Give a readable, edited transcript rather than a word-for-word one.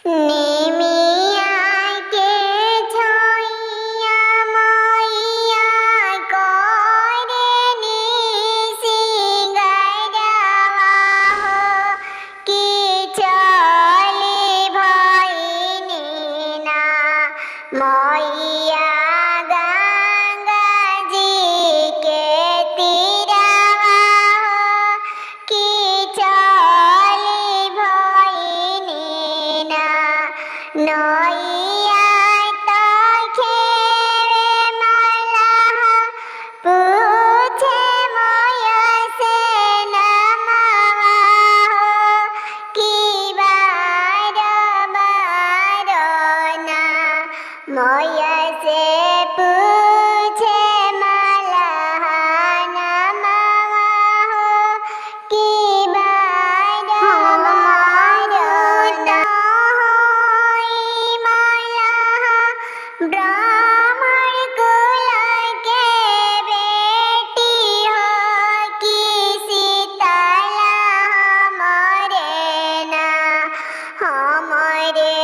নেমিয়ায় কে ছইয়া মইয়া করে নিশিগারাহ কি চলি ভইনি না মইয়া গঙ্গাজিকে তীরাহ কি চলি ভইনি না নইয়ায় তখেরে মালাহ পুছে ময়সে নামাহ কি বারনা ময়সে পুছে মালাহ নামাহ কি বারনা ब्राह्मण कुल के बेटी हो कि शीतला हमरे ना हमरे